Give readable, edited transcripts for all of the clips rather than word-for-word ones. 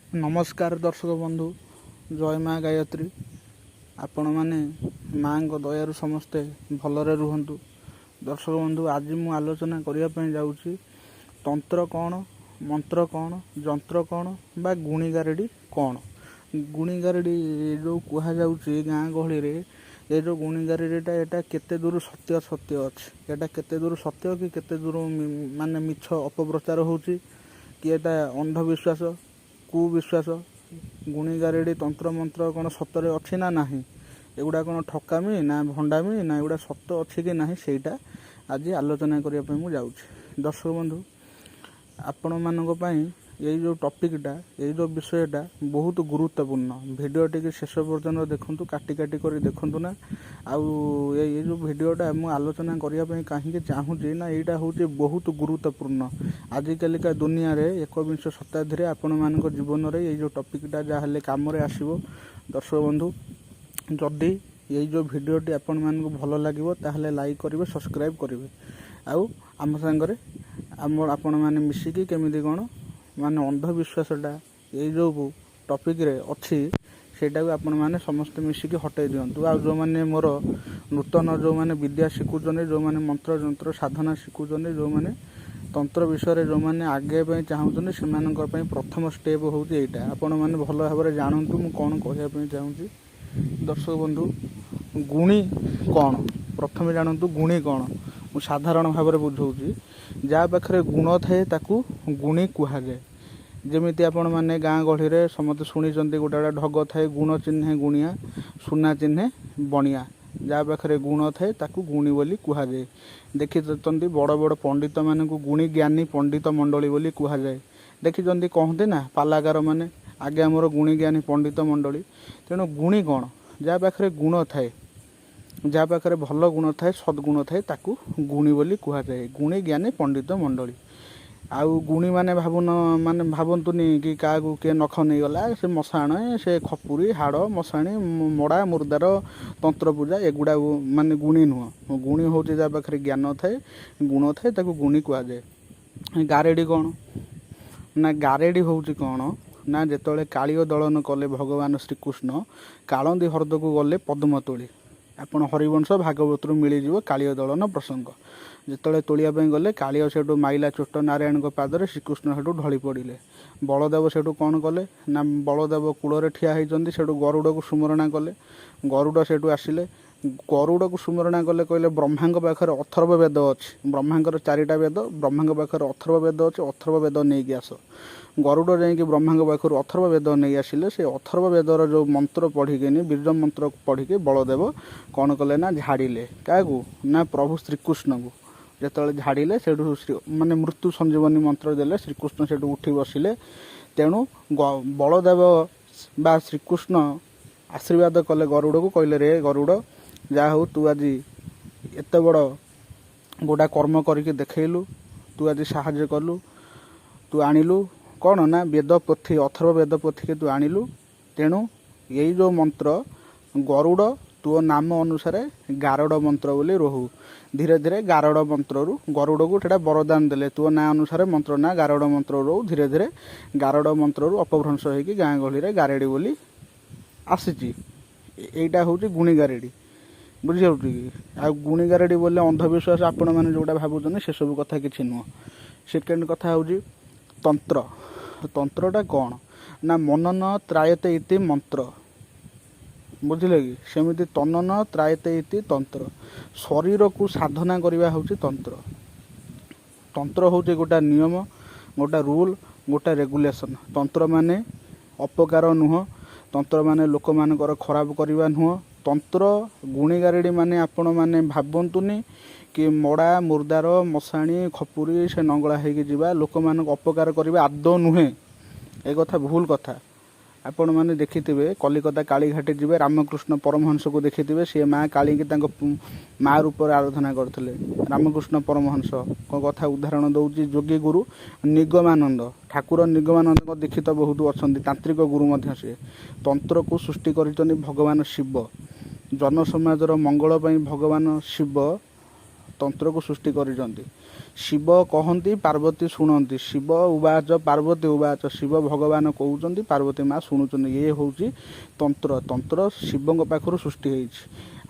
नमस्कार दर्शक बंधु जय माँ गायत्री आपण मैंने माँ दयारु समस्ते भलरे रुहंतु। दर्शक बंधु आज मु आलोचना करने जाऊँगी तंत्र कौन मंत्र कौन जंत्र कौन बा गुणीगारेडी कौन। गुणीगारेडी जो कह जाऊँगी गाँ गहली रे ये जो गुणीगारेडीटा एटा केते दूर सत्य सत्य अच्छे एटा केते दूर सत्य कि केते दूर माने मिछ अपप्रचार होउची कि एटा अंधविश्वास कुविश्वास। गुणीगारेडी तंत्र मंत्र कौन सतरे अच्छी ना नहीं एगुड़ा कौन ठकामी ना भंडामी ना एगुड़ा सत अच्छी कि ना ସେଇଟା आज आलोचना करने को जाऊँगी। दर्शक बंधु आपण मानी यही जो टॉपिकटा यही जो विषयटा बहुत गुरुत्वपूर्ण भिडियोटी की शेष पर्यंत देखूँ काटी काटी कर देखूँ ना ये जो भिडियोटा मु आलोचना करने कहीं चाहूँगी ना यहाँ हूँ बहुत गुरुत्वपूर्ण आजिकल का दुनिया रे 21 शताब्दी आपण मान जीवन में ये जो टॉपिकटा जहाँ कम आसो। दर्शक बंधु जदि यही जो भिडियोटी आपण मानक भल लगे ताहले लाइक करेंगे सब्सक्राइब करेंगे आउ आम सांगरे आपण मैंने मिसिकी केमिति कौन माने अंधविश्वासटा ये जो टॉपिक रे अच्छी सेटा को आपण मैंने समस्ते मिसिकी हटाई दिंतु। आ जो मैंने मोर नूतन जो मैंने विद्या शिखुचने जो मैंने मंत्र जंत्र साधना शिखुचने जो मैंने तंत्र विषय जो मैंने आगे चाहूँ से प्रथम स्टेप हूँ यहाँ आपण मैंने भल भाव जानतु मु कौन कहवाई चाहूँगी। दर्शक बंधु गुणी कौन प्रथम जानतु गुणी कौन मु साधारण भाव में बुझाऊँगी जहाँ पाखे गुण थाए ताकू गुणी कहुए। जमीती आपण मैंने गाँ गहली रे समस्त शुणी गोटे गोटे ढग थाए गुण चिन्हे गुणिया सुना चिन्हे बणिया जहाँ पाखे गुण थाए ताकू गुणी बोली कहुए। देखी बड़ बड़ पंडित मान को गुणी ज्ञानी पंडित मंडली बोली कहुए। देखी कहते ना पालाकार मैंने आगे आमर गुणी ज्ञानी पंडित मंडली तेणु गुणी कौन जहाँ पाखे गुण थाए जहाँ पाखे भल गुण थाए सद्गुण थाए ताकू गुणी बोली कहुए गुणी ज्ञानी पंडित मंडली। आउ गुणी माने भावतुनि कि क्या किए नख नहीं गला से मशाण से खपुरी हाड़ मशाणी मड़ा मुर्दार तंत्र पूजा एगुड़ा माने गुणी नुह गुणी हूँ जहाँ पाखे ज्ञान थाए गुण थाए ताकू गुणी कहुए। गारेडी कौन ना गारेडी हूँ कौन ना जिते कालिय दलन कले भगवान श्रीकृष्ण कालंदी हृद को गले पद्म तोली आपण हरिवंश भागवत मिलଯିव कालिय दलन प्रसंग जिते तोलियाप गले कालिय से माइला चोट नारायण पादरे श्रीकृष्ण से ढली पड़े बलदेव से कौन कले ना बलदेव कूल ठिया होती से गरुड़ को सुमरणा कले गरुड़ से आसिले गरुड़ को सुमरणा कले कहले ब्रह्मा पाखे अथर्व वेद अच्छी ब्रह्मांकर 4टा वेद ब्रह्मा पाखे अथर्व वेद अच्छे अथर्व वेद नहीं कि आस गरुड़ जाकि ब्रह्मा पाखु अथर्व वेद नहीं आसिले से अथर्व वेदर जो मंत्र पढ़िकी बीज मंत्र पढ़िकी बलदेव कौन कले ना झाड़िले क्या ना प्रभु श्रीकृष्ण को जिते झाड़िले से माने मृत्यु संजीवनी मंत्र देले श्रीकृष्ण से उठी बसिले। तेणु बलदेव बा श्रीकृष्ण आशीर्वाद कले गरुड़ को कहले रे गरुड़ जा हो तू आज एत बड़ गोटा कर्म करके देखलु तू आज साहाଯ୍य कलु तू आणिलु कौन ना वेद पोथी अथर्व वेद पोथी के तू आणिलु। तेणु यही जो मंत्र गरुड़ तु नाम अनुसार गारड़ मंत्र बोली रोहु धीरे धीरे गारड़ मंत्र रु गरुड़ को ठेटा वरदान देले तु ना अनुसार मंत्र ना गारड़ मंत्र रोहु धीरे धीरे गारड़ मंत्र रु अपभ्रंश होगी गाँ गहली रे गारेडी बोली आसी। एटा हूँ गुणी गारेडी बुझे कि आ गुणी गारेडी बोले अंधविश्वास आपण मैंने जोटा भावुन से सब कथा कि नुह। सेकेंड कथा हूँ तंत्र तंत्रटा कौन ना मनन त्रायते इति मंत्र बुझिले कि सेमिति तनन त्रायते इति तंत्र शरीर को साधना करवा हूँ तंत्र। तंत्र हूँ गोटा नियम गोटा रूल गोटा रेगुलेशन तंत्र माने अपकार नुह तंत्र माने लोक मानकर खराब करवा नुह तंत्र गुणी गारेडी माने आपण माने भावतुनि कि मड़ा मुर्दार मशाणी खपुरी से नंगला होगी जीवा लोक मानक अपकार करवा आदौ नुहे ए कथा भूल कथा। आपण मैंने देखिथे कलिकता कालीघाटी जी रामकृष्ण परमहंस को देखिथे सी माँ काली की माँ रूप आराधना करते रामकृष्ण परमहंस कथा उदाहरण दौर जोगी गुरु निगमानंद ठाकुर निगमानंद को दीक्षित बहुत अच्छा तांत्रिक गुरु सी तंत्र को सृष्टि कर भगवान शिव जन समाजर मंगल भगवान शिव तंत्र को सृष्टि कर ଶିବ କହନ୍ତି ପାର୍ବତୀ ଶୁଣନ୍ତି। ଶିବ ଉବାଚ ପାର୍ବତୀ ଉବାଚ। ଶିବ ଭଗବାନ କହୁଛନ୍ତି, ପାର୍ବତୀ ମା ଶୁଣୁଛନ୍ତି। ଇଏ ହେଉଛି ତନ୍ତ୍ର। ତନ୍ତ୍ର ଶିବଙ୍କ ପାଖରୁ ସୃଷ୍ଟି ହେଇଛି।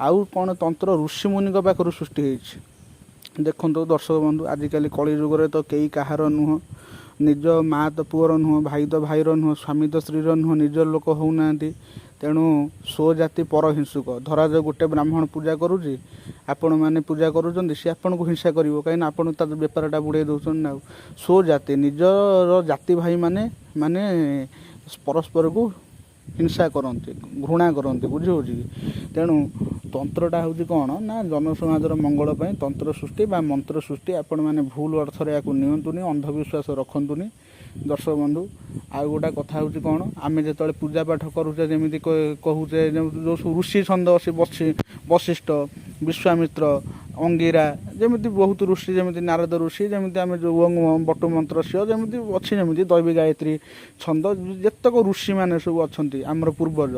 ଆଉ କ'ଣ ତନ୍ତ୍ର ଋଷିମୁନିଙ୍କ ପାଖରୁ ସୃଷ୍ଟି ହେଇଛି। ଦେଖନ୍ତୁ ଦର୍ଶକ ବନ୍ଧୁ, ଆଜିକାଲି କଳି ଯୁଗରେ ତ କେହି କାହାର ନୁହଁ। ନିଜ ମା ତ ପୁଅର ନୁହଁ, ଭାଇ ତ ଭାଇର ନୁହଁ, ସ୍ୱାମୀ ତ ସ୍ତ୍ରୀର ନୁହଁ, ନିଜର ଲୋକ ହେଉନାହାନ୍ତି। ତେଣୁ ସ୍ୱଜାତି ପର ହିଂସୁକ। ଧରାଯାଉ ଗୋଟେ ବ୍ରାହ୍ମଣ ପୂଜା କରୁଛି, ଆପଣମାନେ ପୂଜା କରୁଛନ୍ତି, ସେ ଆପଣଙ୍କୁ ହିଂସା କରିବ, କାହିଁକିନା ଆପଣ ତା ବେପାରଟା ବୁଡ଼େଇ ଦେଉଛନ୍ତି ନା। ଆଉ ସ୍ୱଜାତି ନିଜର ଜାତି ଭାଇମାନେ ମାନେ ପରସ୍ପରକୁ ହିଂସା କରନ୍ତି, ଘୃଣା କରନ୍ତି, ବୁଝିହେଉଛି କି। ତେଣୁ ତନ୍ତ୍ରଟା ହେଉଛି କ'ଣ ନା ଜନସମାଜର ମଙ୍ଗଳ ପାଇଁ ତନ୍ତ୍ର ସୃଷ୍ଟି ବା ମନ୍ତ୍ର ସୃଷ୍ଟି। ଆପଣମାନେ ଭୁଲ ଅର୍ଥରେ ୟାକୁ ନିଅନ୍ତୁନି, ଅନ୍ଧବିଶ୍ୱାସ ରଖନ୍ତୁନି ଦର୍ଶକ ବନ୍ଧୁ। ଆଉ ଗୋଟେ କଥା ହେଉଛି କ'ଣ, ଆମେ ଯେତେବେଳେ ପୂଜା ପାଠ କରୁଛେ, ଯେମିତି କହୁଛେ ଯେଉଁ ସବୁ ଋଷି ଛନ୍ଦ ବଶିଷ୍ଠ, ବିଶ୍ୱାମିତ୍ର, ଅଙ୍ଗିରା, ଯେମିତି ବହୁତ ଋଷି, ଯେମିତି ନାରଦ ଋଷି, ଯେମିତି ଆମେ ଯେଉଁ ବଟୁ ମନ୍ତ୍ର ସିଅ ଯେମିତି ଅଛି, ଯେମିତି ଦୈବୀ ଗାୟତ୍ରୀ ଛନ୍ଦ, ଯେତେକ ଋଷିମାନେ ସବୁ ଅଛନ୍ତି ଆମର ପୂର୍ବଜ,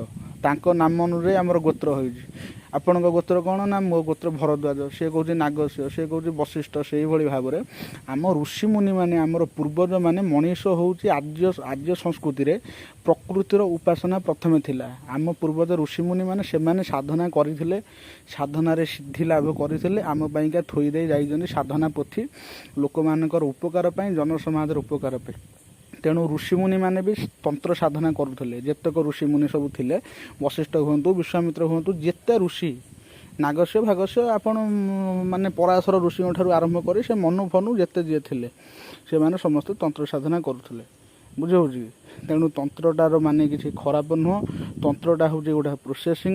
ତାଙ୍କ ନାମ ଅନୁଯାୟୀ ଆମର ଗୋତ୍ର ହୋଇଛି। ଆପଣଙ୍କ ଗୋତ୍ର କ'ଣ ନା ମୋ ଗୋତ୍ର ଭରଦ୍ୱାଜ, ସିଏ କହୁଛି ନାଗସ୍ୟ, ସିଏ କହୁଛି ବଶିଷ୍ଠ। ସେଇଭଳି ଭାବରେ ଆମ ଋଷିମୁନିମାନେ, ଆମର ପୂର୍ବଜମାନେ, ମଣିଷ ହେଉଛି ଆର୍ଯ୍ୟ ସଂସ୍କୃତିରେ ପ୍ରକୃତିର ଉପାସନା ପ୍ରଥମେ ଥିଲା। ଆମ ପୂର୍ବଜ ଋଷିମୁନିମାନେ ସେମାନେ ସାଧନା କରିଥିଲେ, ସାଧନାରେ ସିଦ୍ଧି ଲାଭ କରିଥିଲେ, ଆମ ପାଇଁକା ଥୋଇ ଦେଇ ଯାଇଛନ୍ତି ସାଧନା ପୋଥି, ଲୋକମାନଙ୍କର ଉପକାର ପାଇଁ, ଜନସମାଜର ଉପକାର ପାଇଁ। ତେଣୁ ଋଷିମୁନିମାନେ ବି ତନ୍ତ୍ର ସାଧନା କରୁଥିଲେ। ଯେତେକ ଋଷିମୁନି ସବୁ ଥିଲେ, ବଶିଷ୍ଠ ହୁଅନ୍ତୁ, ବିଶ୍ୱାମିତ୍ର ହୁଅନ୍ତୁ, ଯେତେ ଋଷି, ନାଗସ୍ୟ ଭାଗସ୍ୟ, ଆପଣ ମାନେ ପରାଶର ଋଷିଙ୍କ ଠାରୁ ଆରମ୍ଭ କରି ସେ ମନୁ ଫନୁ ଯେତେ ଯିଏ ଥିଲେ, ସେମାନେ ସମସ୍ତେ ତନ୍ତ୍ର ସାଧନା କରୁଥିଲେ, ବୁଝିହେଉଛି କି। ତେଣୁ ତନ୍ତ୍ରଟାର ମାନେ କିଛି ଖରାପ ନୁହଁ। ତନ୍ତ୍ରଟା ହେଉଛି ଗୋଟେ ପ୍ରୋସେସିଂ।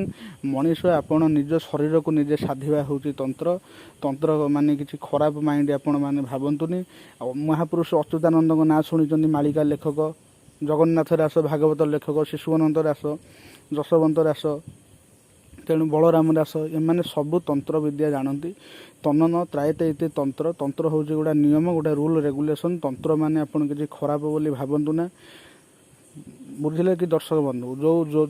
ମଣିଷ ଆପଣ ନିଜ ଶରୀରକୁ ନିଜେ ସାଧିବା ହେଉଛି ତନ୍ତ୍ର। ତନ୍ତ୍ର ମାନେ କିଛି ଖରାପ ମାଇଣ୍ଡ ଆପଣମାନେ ଭାବନ୍ତୁନି। ଆଉ ମହାପୁରୁଷ ଅଚ୍ୟୁତାନନ୍ଦଙ୍କ ନାଁ ଶୁଣିଛନ୍ତି, ମାଳିକା ଲେଖକ, ଜଗନ୍ନାଥ ଦାସ ଭାଗବତ ଲେଖକ, ଶିଶୁଅନନ୍ତ ଦାସ, ଯଶୋବନ୍ତ ଦାସ, ତେଣୁ ବଳରାମ ଦାସ, ଏମାନେ ସବୁ ତନ୍ତ୍ର ବିଦ୍ୟା ଜାଣନ୍ତି। ତନନ ତ୍ରାୟତେ ଇତି ତନ୍ତ୍ର। ତନ୍ତ୍ର ହେଉଛି ଗୋଟେ ନିୟମ, ଗୋଟେ ରୁଲ୍ ରେଗୁଲେସନ୍। ତନ୍ତ୍ର ମାନେ ଆପଣ କିଛି ଖରାପ ବୋଲି ଭାବନ୍ତୁ ନା, ବୁଝିଲେ କି ଦର୍ଶକ ବନ୍ଧୁ।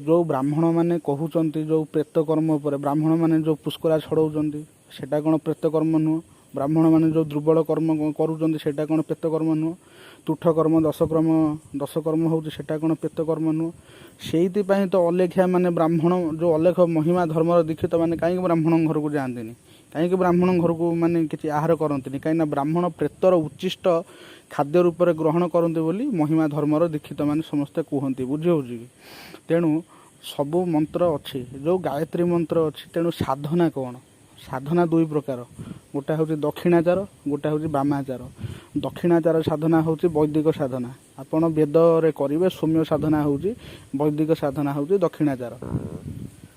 ଯେଉଁ ବ୍ରାହ୍ମଣମାନେ କହୁଛନ୍ତି ଯେଉଁ ପ୍ରେତକର୍ମ ଉପରେ, ବ୍ରାହ୍ମଣମାନେ ଯେଉଁ ପୁଷ୍କରା ଛଡ଼ଉଛନ୍ତି, ସେଇଟା କ'ଣ ପ୍ରେତକର୍ମ ନୁହଁ? ବ୍ରାହ୍ମଣମାନେ ଯେଉଁ ଦୁର୍ବଳ କର୍ମ କରୁଛନ୍ତି, ସେଇଟା କ'ଣ ପ୍ରେତକର୍ମ ନୁହଁ? ତୁଠ କର୍ମ, ଦଶକର୍ମ ହେଉଛି, ସେଇଟା କ'ଣ ପ୍ରେତକର୍ମ ନୁହଁ? ସେଇଥିପାଇଁ ତ ଅଲେଖିଆ ମାନେ ବ୍ରାହ୍ମଣ, ଯେଉଁ ଅଲେଖ ମହିମା ଧର୍ମର ଦୀକ୍ଷିତ ମାନେ କାହିଁକି ବ୍ରାହ୍ମଣଙ୍କ ଘରକୁ ଯାଆନ୍ତିନି? କାହିଁକି ବ୍ରାହ୍ମଣଙ୍କ ଘରକୁ ମାନେ କିଛି ଆହାର କରନ୍ତିନି? କାହିଁକିନା ବ୍ରାହ୍ମଣ ପ୍ରେତର ଉଚ୍ଚିଷ୍ଟ ଖାଦ୍ୟ ରୂପରେ ଗ୍ରହଣ କରନ୍ତି ବୋଲି ମହିମା ଧର୍ମର ଦୀକ୍ଷିତ ମାନେ ସମସ୍ତେ କୁହନ୍ତି, ବୁଝିହେଉଛି କି। ତେଣୁ ସବୁ ମନ୍ତ୍ର ଅଛି, ଯେଉଁ ଗାୟତ୍ରୀ ମନ୍ତ୍ର ଅଛି। ତେଣୁ ସାଧନା କ'ଣ? ସାଧନା ଦୁଇ ପ୍ରକାର, ଗୋଟା ହେଉଛି ଦକ୍ଷିଣାଚାର, ଗୋଟା ହେଉଛି ବାମାଚାର। ଦକ୍ଷିଣାଚାର ସାଧନା ହେଉଛି ବୈଦିକ ସାଧନା, ଆପଣ ବେଦରେ କରିବେ। ସୌମ୍ୟ ସାଧନା ହେଉଛି ବୈଦିକ ସାଧନା, ହେଉଛି ଦକ୍ଷିଣାଚାର।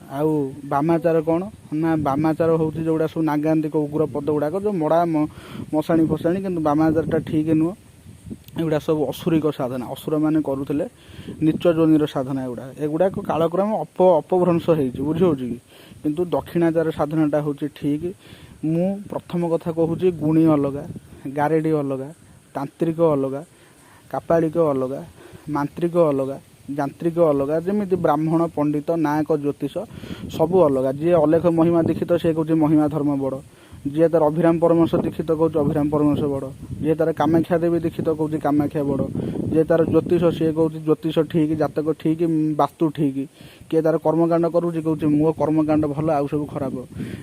ଆଉ ବାମାଚାର କ'ଣ ନା, ବାମାଚାର ହେଉଛି ଯେଉଁଗୁଡ଼ା ସବୁ ନାଗାନ୍ତିକ ଉଗ୍ର ପଦ ଗୁଡ଼ାକ, ଯେଉଁ ମଡ଼ା ମଶାଣି ଫସାଣି, କିନ୍ତୁ ବାମାଚାରଟା ଠିକ୍ ନୁହଁ। ଏଗୁଡ଼ା ସବୁ ଅସୁରିକ ସାଧନା, ଅସୁରମାନେ କରୁଥିଲେ, ନୀଚ ଯୋନିର ସାଧନା। ଏଗୁଡ଼ାକ କାଳକ୍ରମେ ଅପଭ୍ରଂଶ ହେଇଛି, ବୁଝିହେଉଛି କି। କିନ୍ତୁ ଦକ୍ଷିଣାଚାର ସାଧନାଟା ହେଉଛି ଠିକ୍। ମୁଁ ପ୍ରଥମ କଥା କହୁଛି, ଗୁଣୀ ଅଲଗା, ଗାରେଡ଼ି ଅଲଗା, ତାନ୍ତ୍ରିକ ଅଲଗା, କାପାଳିକ ଅଲଗା, ମାନ୍ତ୍ରିକ ଅଲଗା, ଯାନ୍ତ୍ରିକ ଅଲଗା। ଯେମିତି ବ୍ରାହ୍ମଣ, ପଣ୍ଡିତ, ନାୟକ, ଜ୍ୟୋତିଷ ସବୁ ଅଲଗା। ଯିଏ ଅଲେଖ ମହିମା ଦୀକ୍ଷିତ ସେ କହୁଛି ମହିମା ଧର୍ମ ବଡ଼, ଯିଏ ତାର ଅଭିରାମ ପରମହଂସ ଦୀକ୍ଷିତ କହୁଛି ଅଭିରାମ ପରମହଂସ ବଡ଼, ଯିଏ ତାର କାମାକ୍ଷା ଦେବୀ ଦୀକ୍ଷିତ କହୁଛି କାମାକ୍ଷା ବଡ଼, ଯିଏ ତାର ଜ୍ୟୋତିଷ ସିଏ କହୁଛି ଜ୍ୟୋତିଷ ଠିକ୍, ଜାତକ ଠିକ୍, ବାସ୍ତୁ ଠିକ୍, କିଏ ତାର କର୍ମକାଣ୍ଡ କରୁଛି କହୁଛି ମୋ କର୍ମକାଣ୍ଡ ଭଲ, ଆଉ ସବୁ ଖରାପ।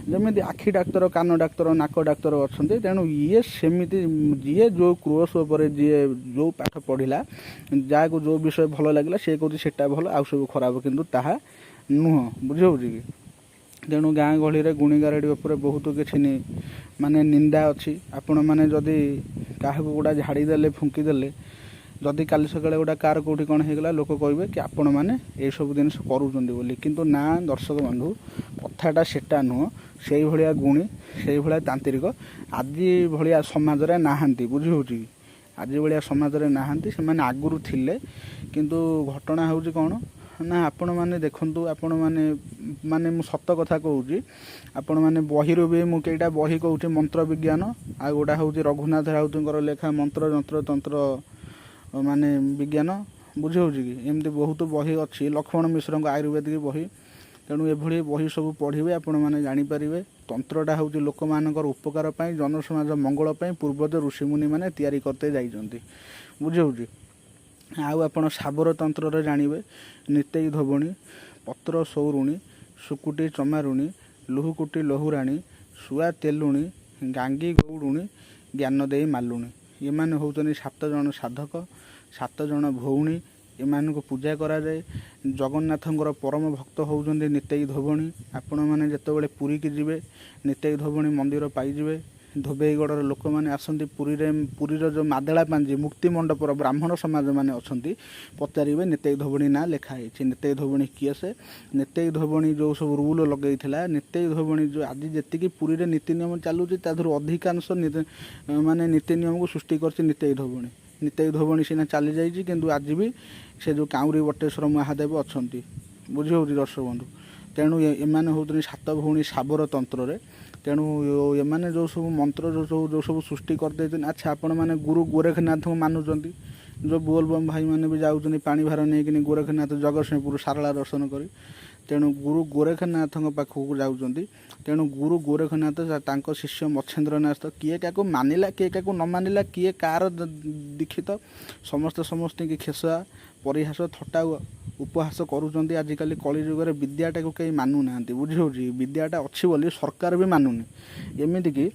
ଯେମିତି ଆଖି ଡାକ୍ତର, କାନ ଡାକ୍ତର, ନାକ ଡାକ୍ତର ଅଛନ୍ତି। ତେଣୁ ଇଏ ସେମିତି, ଯିଏ ଯେଉଁ କ୍ରୋଶ ଉପରେ ଯିଏ ଯେଉଁ ପାଠ ପଢ଼ିଲା, ଯାହାକୁ ଯେଉଁ ବିଷୟ ଭଲ ଲାଗିଲା ସିଏ କହୁଛି ସେଇଟା ଭଲ, ଆଉ ସବୁ ଖରାପ, କିନ୍ତୁ ତାହା ନୁହଁ, ବୁଝିହେଉଛି କି। ତେଣୁ ଗାଁ ଗହଳିରେ ଗୁଣି ଗାରେଡ଼ି ଉପରେ ବହୁତ କିଛି ମାନେ ନିନ୍ଦା ଅଛି। ଆପଣମାନେ ଯଦି କାହାକୁ ଗୁଡ଼ା ଝାଡ଼ିଦେଲେ, ଫୁଙ୍କିଦେଲେ, ଯଦି କାଲି ସକାଳେ ଗୋଟେ କାର କେଉଁଠି କ'ଣ ହେଇଗଲା, ଲୋକ କହିବେ କି ଆପଣମାନେ ଏଇସବୁ ଜିନିଷ କରୁଛନ୍ତି ବୋଲି। କିନ୍ତୁ ନା ଦର୍ଶକ ବନ୍ଧୁ, କଥାଟା ସେଟା ନୁହଁ। ସେଇଭଳିଆ ଗୁଣୀ, ସେଇଭଳିଆ ତାନ୍ତ୍ରିକ ଆଜି ଭଳିଆ ସମାଜରେ ନାହାନ୍ତି, ବୁଝିହେଉଛି କି। ଆଜି ଭଳିଆ ସମାଜରେ ନାହାନ୍ତି, ସେମାନେ ଆଗରୁ ଥିଲେ। କିନ୍ତୁ ଘଟଣା ହେଉଛି କ'ଣ ନା, ଆପଣମାନେ ଦେଖନ୍ତୁ, ଆପଣମାନେ ମାନେ ମୁଁ ସତ କଥା କହୁଛି, ଆପଣମାନେ ବହିରୁ ବି, ମୁଁ କେଇଟା ବହି କହୁଛି, ମନ୍ତ୍ର ବିଜ୍ଞାନ, ଆଉ ଗୋଟା ହେଉଛି ରଘୁନାଥ ରାଉତଙ୍କର ଲେଖା ମନ୍ତ୍ର ଯନ୍ତ୍ର ତନ୍ତ୍ର ମାନେ ବିଜ୍ଞାନ, ବୁଝିହେଉଛି କି। ଏମିତି ବହୁତ ବହି ଅଛି, ଲକ୍ଷ୍ମଣ ମିଶ୍ରଙ୍କ ଆୟୁର୍ବେଦିକ ବହି। ତେଣୁ ଏଭଳି ବହି ସବୁ ପଢ଼ିବେ, ଆପଣମାନେ ଜାଣିପାରିବେ। ତନ୍ତ୍ରଟା ହେଉଛି ଲୋକମାନଙ୍କର ଉପକାର ପାଇଁ, ଜନସମାଜ ମଙ୍ଗଳ ପାଇଁ ପୂର୍ବଜ ଋଷିମୁନିମାନେ ତିଆରି କରିତେ ଯାଇଛନ୍ତି, ବୁଝିହେଉଛି। ଆଉ ଆପଣ ଶାବର ତନ୍ତ୍ରରେ ଜାଣିବେ ନିତେଇ ଧୋବଣୀ, ପତ୍ର ସୌରୁଣୀ, ଶୁକୁଟି ଚମାରୁଣୀ, ଲୁହୁକୁଟି ଲହୁରାଣୀ, ଶୁଆ ତେଲୁଣୀ, ଗାଙ୍ଗି ଗୌଡ଼ୁଣୀ, ଜ୍ଞାନ ଦେଇ ମାଲୁଣୀ। ଏମାନେ ହେଉଛନ୍ତି 7 ଜଣ ସାଧକ, 7 ଜଣ ଭଉଣୀ। ଏମାନଙ୍କୁ ପୂଜା କରାଯାଏ। ଜଗନ୍ନାଥଙ୍କର ପରମ ଭକ୍ତ ହେଉଛନ୍ତି ନିତେଇ ଧୋବଣୀ। ଆପଣମାନେ ଯେତେବେଳେ ପୁରୀକି ଯିବେ ନିତେଇ ଧୋବଣୀ ମନ୍ଦିର ପାଇଯିବେ। ଧୋବେଇଗଡ଼ର ଲୋକମାନେ ଆସନ୍ତି ପୁରୀର ଯେଉଁ ମାଦଳା ପାଞ୍ଜି ମୁକ୍ତି ମଣ୍ଡପର ବ୍ରାହ୍ମଣ ସମାଜମାନେ ଅଛନ୍ତି, ପଚାରିବେ ନିତେଇ ଧୋବଣୀ ନାଁ ଲେଖା ହେଇଛି। ନିତେଇ ଧୋବଣୀ କିଏ ସେ? ନିତେଇ ଧୋବଣୀ ଯେଉଁ ସବୁ ରୁଲ୍ ଲଗେଇଥିଲା, ନିତେଇ ଧୋବଣୀ ଯେଉଁ ଆଜି ଯେତିକି ପୁରୀରେ ନୀତି ନିୟମ ଚାଲୁଛି ତା ଦେହରୁ ଅଧିକାଂଶ ମାନେ ନୀତି ନିୟମକୁ ସୃଷ୍ଟି କରିଛି ନିତେଇ ଧୋବଣୀ। ନିତେଇ ଧୋବଣୀ ସିନା ଚାଲିଯାଇଛି, କିନ୍ତୁ ଆଜି ବି ସେ ଯେଉଁ କାଉଁରୀ ବଟେଶ୍ୱର ମହାଦେବ ଅଛନ୍ତି, ବୁଝିହେଉଛି ଦର୍ଶକ ବନ୍ଧୁ। ତେଣୁ ଏମାନେ ହେଉଛନ୍ତି 7 ଭଉଣୀ ଶାବର ତନ୍ତ୍ରରେ। ତେଣୁ ଏମାନେ ଯେଉଁ ସବୁ ମନ୍ତ୍ର ଯେଉଁ ସବୁ ସୃଷ୍ଟି କରିଦେଇଛନ୍ତି। ଆଚ୍ଛା, ଆପଣମାନେ ଗୁରୁ ଗୋରଖନାଥଙ୍କୁ ମାନୁଛନ୍ତି? ଯେଉଁ ବୋଲବମ୍ ଭାଇମାନେ ବି ଯାଉଛନ୍ତି ପାଣି ଭାର ନେଇକିନି ଗୋରଖନାଥ ଜଗତସିଂହପୁର ସାରଳା ଦର୍ଶନ କରି। ତେଣୁ ଗୁରୁ ଗୋରଖନାଥଙ୍କ ପାଖକୁ ଯାଉଛନ୍ତି। ତେଣୁ ଗୁରୁ ଗୋରଖନାଥ ତାଙ୍କ ଶିଷ୍ୟ ମଚ୍ଛେନ୍ଦ୍ରନାଥ, କିଏ କାହାକୁ ମାନିଲା କିଏ କାହାକୁ ନ ମାନିଲା, କିଏ କାହାର ଦୀକ୍ଷିତ, ସମସ୍ତେ ସମସ୍ତଙ୍କୁ ଖେସା ପରିହାସ ଥଟ୍ଟା ଉପହାସ କରୁଛନ୍ତି। ଆଜିକାଲି କଳିଯୁଗରେ ବିଦ୍ୟାଟାକୁ କେହି ମାନୁନାହାନ୍ତି, ବୁଝିହେଉଛି। ବିଦ୍ୟାଟା ଅଛି ବୋଲି ସରକାର ବି ମାନୁନି। ଏମିତିକି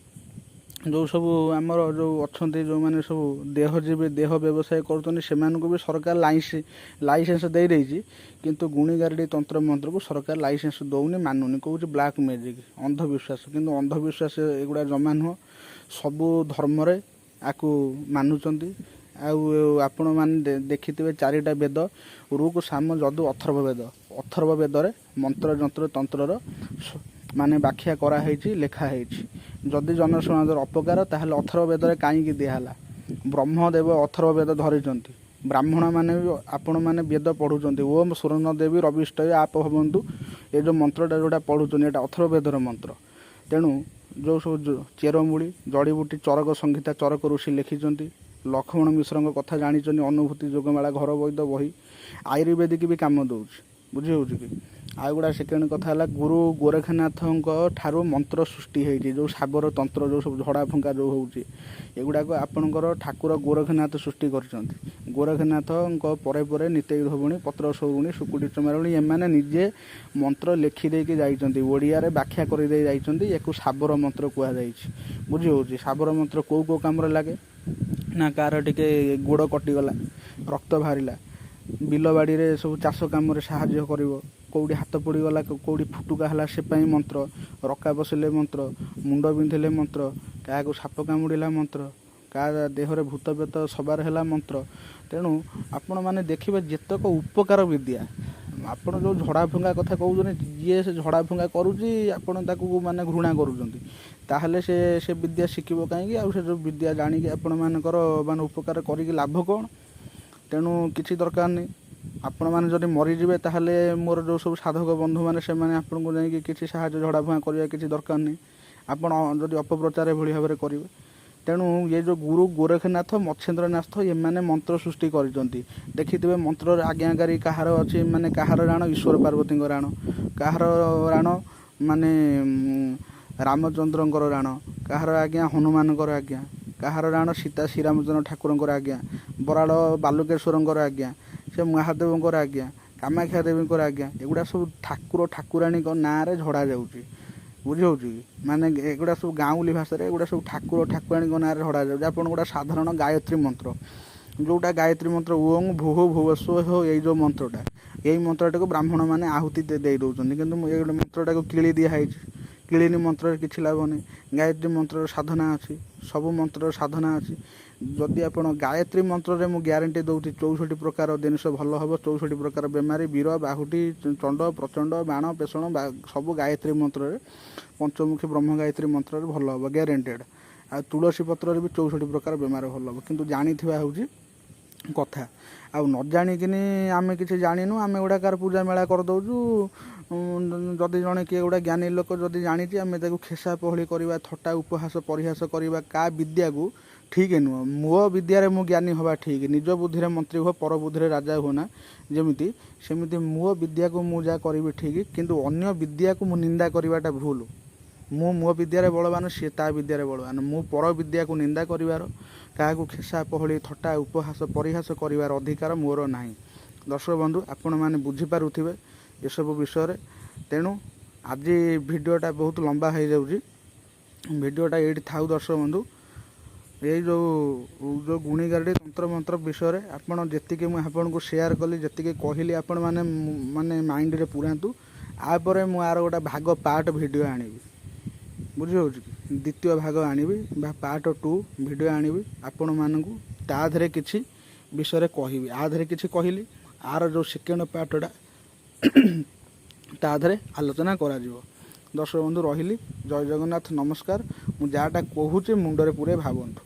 ଯେଉଁ ସବୁ ଆମର ଯେଉଁ ଅଛନ୍ତି, ଯେଉଁମାନେ ସବୁ ଦେହଜୀବୀ ଦେହ ବ୍ୟବସାୟ କରୁଛନ୍ତି, ସେମାନଙ୍କୁ ବି ସରକାର ଲାଇସେନ୍ସ ଦେଇଛି। କିନ୍ତୁ ଗୁଣିଗାରେଡ଼ି ତନ୍ତ୍ର ମନ୍ତ୍ରକୁ ସରକାର ଲାଇସେନ୍ସ ଦେଉନି, ମାନୁନି, କହୁଛି ବ୍ଲାକ୍ ମ୍ୟାଜିକ୍, ଅନ୍ଧବିଶ୍ୱାସ। କିନ୍ତୁ ଅନ୍ଧବିଶ୍ୱାସ ଏଗୁଡ଼ା ଜମା ନୁହଁ। ସବୁ ଧର୍ମରେ ଆକୁ ମାନୁଛନ୍ତି। ଆଉ ଆପଣମାନେ ଦେଖିଥିବେ 4ଟା ବେଦ, ଋକ୍ ସାମ ଯଦୁ ଅଥର୍ବ ବେଦ। ଅଥର୍ବ ବେଦରେ ମନ୍ତ୍ର ଯନ୍ତ୍ର ତନ୍ତ୍ରର ମାନେ ବ୍ୟାଖ୍ୟା କରାହେଇଛି, ଲେଖା ହେଇଛି। ଯଦି ଜନସମାଜର ଅପକାର, ତାହେଲେ ଅଥର୍ବ ବେଦରେ କାହିଁକି ଦିଆହେଲା? ବ୍ରହ୍ମଦେବ ଅଥର୍ବ ବେଦ ଧରିଛନ୍ତି। ବ୍ରାହ୍ମଣମାନେ ବି ଆପଣମାନେ ବେଦ ପଢ଼ୁଛନ୍ତି। ଓମ୍ ସୁରନ ଦେବୀ ରବିଷ୍ଟୟ ଆପ ଭବନ୍ତୁ, ଏ ଯେଉଁ ମନ୍ତ୍ରଟା ଯେଉଁଟା ପଢ଼ୁଛନ୍ତି, ଏଇଟା ଅଥର୍ବ ବେଦର ମନ୍ତ୍ର। ତେଣୁ ଯେଉଁ ସବୁ ଚେରମୂଳି ଜଡ଼ିବୁଟି ଚରକ ସଂହିତା ଚରକ ଋଷି ଲେଖିଛନ୍ତି। ଲକ୍ଷ୍ମଣ ମିଶ୍ରଙ୍କ କଥା ଜାଣିଛନ୍ତି, ଅନୁଭୂତି ଯୋଗମାଳା ଘର ବୈଦ ବହି, ଆୟୁର୍ବେଦିକ ବି କାମ ଦେଉଛି, ବୁଝିହେଉଛି କି। ଆଉ ଗୁଡ଼ା ସେକେଣ୍ଡ କଥା ହେଲା, ଗୁରୁ ଗୋରଖନାଥଙ୍କ ଠାରୁ ମନ୍ତ୍ର ସୃଷ୍ଟି ହେଇଛି। ଯେଉଁ ଶାବର ତନ୍ତ୍ର, ଯେଉଁ ସବୁ ଝଡ଼ା ଫୁଙ୍କା ଯେଉଁ ହେଉଛି, ଏଗୁଡ଼ାକ ଆପଣଙ୍କର ଠାକୁର ଗୋରଖନାଥ ସୃଷ୍ଟି କରିଛନ୍ତି। ଗୋରଖନାଥଙ୍କ ପରେ ପରେ ନିତେଇ ଧୋବଣୀ, ପତ୍ର ସୌରୁଣୀ, ଶୁକୁଟି ଚମାରୁଣୀ, ଏମାନେ ନିଜେ ମନ୍ତ୍ର ଲେଖିଦେଇକି ଯାଇଛନ୍ତି, ଓଡ଼ିଆରେ ବ୍ୟାଖ୍ୟା କରିଦେଇ ଯାଇଛନ୍ତି। ୟାକୁ ଶାବର ମନ୍ତ୍ର କୁହାଯାଇଛି, ବୁଝିହେଉଛି। ଶାବର ମନ୍ତ୍ର କେଉଁ କେଉଁ କାମରେ ଲାଗେ ନା, କାହାର ଟିକେ ଗୋଡ଼ କଟିଗଲା, ରକ୍ତ ବାହାରିଲା, ବିଲବାଡ଼ିରେ ସବୁ ଚାଷ କାମରେ ସାହାଯ୍ୟ କରିବ, କେଉଁଠି ହାତ ପୋଡ଼ିଗଲା, କେଉଁଠି ଫୁଟୁକା ହେଲା, ସେ ପାଇଁ ମନ୍ତ୍ର, ରକା ବସିଲେ ମନ୍ତ୍ର, ମୁଣ୍ଡ ବିନ୍ଧିଲେ ମନ୍ତ୍ର, କାହାକୁ ସାପ କାମୁଡ଼ିଲା ମନ୍ତ୍ର, କାହା ଦେହରେ ଭୂତ ପ୍ରେତ ସବାର ହେଲା ମନ୍ତ୍ର। ତେଣୁ ଆପଣମାନେ ଦେଖିବେ ଯେତେକ ଉପକାର ବିଦ୍ୟା। ଆପଣ ଯେଉଁ ଝଡ଼ା ଫୁଙ୍କା କଥା କହୁଛନ୍ତି, ଯିଏ ସେ ଝଡ଼ା ଫୁଙ୍କା କରୁଛି, ଆପଣ ତାକୁ ମାନେ ଘୃଣା କରୁଛନ୍ତି। ତାହେଲେ ସେ ବିଦ୍ୟା ଶିଖିବ କାହିଁକି? ଆଉ ସେ ଯେଉଁ ବିଦ୍ୟା ଜାଣିକି ଆପଣମାନଙ୍କର ମାନେ ଉପକାର କରିକି ଲାଭ କ'ଣ? ତେଣୁ କିଛି ଦରକାର ନାହିଁ। ଆପଣମାନେ ଯଦି ମରିଯିବେ, ତାହେଲେ ମୋର ଯେଉଁ ସବୁ ସାଧକ ବନ୍ଧୁମାନେ, ସେମାନେ ଆପଣଙ୍କୁ ଯାଇକି କିଛି ସାହାଯ୍ୟ ଝଡ଼ା ଫୁଙ୍କା କରିବା କିଛି ଦରକାର ନାହିଁ। ଆପଣ ଯଦି ଅପପ୍ରଚାର ଏଭଳି ଭାବରେ କରିବେ। ତେଣୁ ଏ ଯେଉଁ ଗୁରୁ ଗୋରଖନାଥ, ମଚ୍ଛେନ୍ଦ୍ରନାଥ, ଏମାନେ ମନ୍ତ୍ର ସୃଷ୍ଟି କରିଛନ୍ତି। ଦେଖିଥିବେ ମନ୍ତ୍ରରେ ଆଜ୍ଞାକାରୀ କାହାର ଅଛି, ମାନେ କାହାର ରାଣ ଈଶ୍ୱର ପାର୍ବତୀଙ୍କ ରାଣ, କାହାର ରାଣ ମାନେ ରାମଚନ୍ଦ୍ରଙ୍କର ରାଣ, କାହାର ଆଜ୍ଞା ହନୁମାନଙ୍କର ଆଜ୍ଞା, କାହାର ରାଣ ସୀତା ଶ୍ରୀରାମଚନ୍ଦ୍ର ଠାକୁରଙ୍କର ଆଜ୍ଞା, ବରାଳ ବାଲୁକେଶ୍ୱରଙ୍କର ଆଜ୍ଞା, ସେ ମହାଦେବଙ୍କର ଆଜ୍ଞା, କାମାକ୍ଷା ଦେବୀଙ୍କର ଆଜ୍ଞା। ଏଗୁଡ଼ା ସବୁ ଠାକୁର ଠାକୁରାଣୀଙ୍କ ନାଁରେ ଝଡ଼ା ଯାଉଛି, ବୁଝିହେଉଛି କି। ମାନେ ଏଗୁଡ଼ା ସବୁ ଗାଉଁଲି ଭାଷାରେ ଏଗୁଡ଼ା ସବୁ ଠାକୁର ଠାକୁରାଣୀଙ୍କ ନାଁରେ ଝଡ଼ା ଯାଉଛି। ଆପଣ ଗୋଟେ ସାଧାରଣ ଗାୟତ୍ରୀ ମନ୍ତ୍ର, ଯେଉଁଟା ଗାୟତ୍ରୀ ମନ୍ତ୍ର ଓଂ ଭୁଃ ଭୁବସ୍ୱଃ, ଏଇ ଯେଉଁ ମନ୍ତ୍ରଟା, ଏଇ ମନ୍ତ୍ରଟାକୁ ବ୍ରାହ୍ମଣମାନେ ଆହୁତି ଦେଇ ଦେଉଛନ୍ତି। କିନ୍ତୁ ଏଇ ମନ୍ତ୍ରଟାକୁ କିଳି ଦିଆହେଇଛି। କିଳିନି ମନ୍ତ୍ରରେ କିଛି ଲାଭ ନାହିଁ। ଗାୟତ୍ରୀ ମନ୍ତ୍ରର ସାଧନା ଅଛି, ସବୁ ମନ୍ତ୍ରର ସାଧନା ଅଛି। ଯଦି ଆପଣ ଗାୟତ୍ରୀ ମନ୍ତ୍ରରେ ମୁଁ ଗ୍ୟାରେଣ୍ଟି ଦେଉଛି 64 ପ୍ରକାର ଜିନିଷ ଭଲ ହେବ। 64 ପ୍ରକାର ବେମାରୀ, ବୀର ବାହୁଟି, ଚଣ୍ଡ ପ୍ରଚଣ୍ଡ, ବାଣ ପେଷଣ ସବୁ ଗାୟତ୍ରୀ ମନ୍ତ୍ରରେ, ପଞ୍ଚମୁଖୀ ବ୍ରହ୍ମ ଗାୟତ୍ରୀ ମନ୍ତ୍ରରେ ଭଲ ହେବ, ଗ୍ୟାରେଣ୍ଟେଡ଼। ଆଉ ତୁଳସୀ ପତ୍ରରେ ବି 64 ପ୍ରକାର ବେମାର ଭଲ ହେବ। କିନ୍ତୁ ଜାଣିଥିବା ହେଉଛି କଥା। ଆଉ ନ ଜାଣିକିନି ଆମେ କିଛି ଜାଣିନୁ, ଆମେ ଗୁଡ଼ାକାର ପୂଜା ମେଳା କରିଦେଉଛୁ। ଯଦି ଜଣେ କିଏ ଗୋଟେ ଜ୍ଞାନୀ ଲୋକ ଯଦି ଜାଣିଛି, ଆମେ ତାକୁ ଖେସା ପହଳି କରିବା, ଥଟ୍ଟା ଉପହାସ ପରିହାସ କରିବା, କାହା ବିଦ୍ୟାକୁ ଠିକ୍ ନୁହଁ। ମୋ ବିଦ୍ୟାରେ ମୁଁ ଜ୍ଞାନୀ ହେବା ଠିକ୍, ନିଜ ବୁଦ୍ଧିରେ ମନ୍ତ୍ରୀ ହୁଅ ପର ବୁଦ୍ଧିରେ ରାଜା ହୁଅନା, ଯେମିତି ସେମିତି ମୋ ବିଦ୍ୟାକୁ ମୁଁ ଯାହା କରିବି ଠିକ୍, କିନ୍ତୁ ଅନ୍ୟ ବିଦ୍ୟାକୁ ମୁଁ ନିନ୍ଦା କରିବାଟା ଭୁଲ। ମୁଁ ମୋ ବିଦ୍ୟାରେ ବଳବାନ, ସିଏ ତା ବିଦ୍ୟାରେ ବଳବାନ। ମୁଁ ପର ବିଦ୍ୟାକୁ ନିନ୍ଦା କରିବାର, କାହାକୁ ଖେସା ପହଳି ଥଟ୍ଟା ଉପହାସ ପରିହାସ କରିବାର ଅଧିକାର ମୋର ନାହିଁ। ଦର୍ଶକ ବନ୍ଧୁ, ଆପଣମାନେ ବୁଝିପାରୁଥିବେ ଏସବୁ ବିଷୟରେ। ତେଣୁ ଆଜି ଭିଡ଼ିଓଟା ବହୁତ ଲମ୍ବା ହୋଇଯାଉଛି, ଭିଡ଼ିଓଟା ଏଇଠି ଥାଉ। ଦର୍ଶକ ବନ୍ଧୁ, ଏଇ ଯେଉଁ ଗୁଣିଗାରେଡ଼ି ତନ୍ତ୍ରମନ୍ତ୍ର ବିଷୟରେ ଆପଣ ଯେତିକି ମୁଁ ଆପଣଙ୍କୁ ସେୟାର କଲି, ଯେତିକି କହିଲି, ଆପଣମାନେ ମାନେ ମାଇଣ୍ଡରେ ପୁରାନ୍ତୁ। ଆପରେ ମୁଁ ଆର ଗୋଟେ ଭାଗ ପାର୍ଟ ଭିଡ଼ିଓ ଆଣିବି, ବୁଝିହେଉଛି କି? ଦ୍ୱିତୀୟ ଭାଗ ଆଣିବି ବା ପାର୍ଟ 2 ଭିଡ଼ିଓ ଆଣିବି। ଆପଣମାନଙ୍କୁ ତା ଦେହରେ କିଛି ବିଷୟରେ କହିବି। ଆ ଦେହରେ କିଛି କହିଲି, ଆର ଯେଉଁ ସେକେଣ୍ଡ ପାର୍ଟଟା ତା ଦେହରେ ଆଲୋଚନା କରାଯିବ। ଦର୍ଶକ ବନ୍ଧୁ, ରହିଲି। ଜୟ ଜଗନ୍ନାଥ, ନମସ୍କାର। ମୁଁ ଯାହାଟା କହୁଛି ମୁଣ୍ଡରେ ପୁରେଇ ଭାବନ୍ତୁ।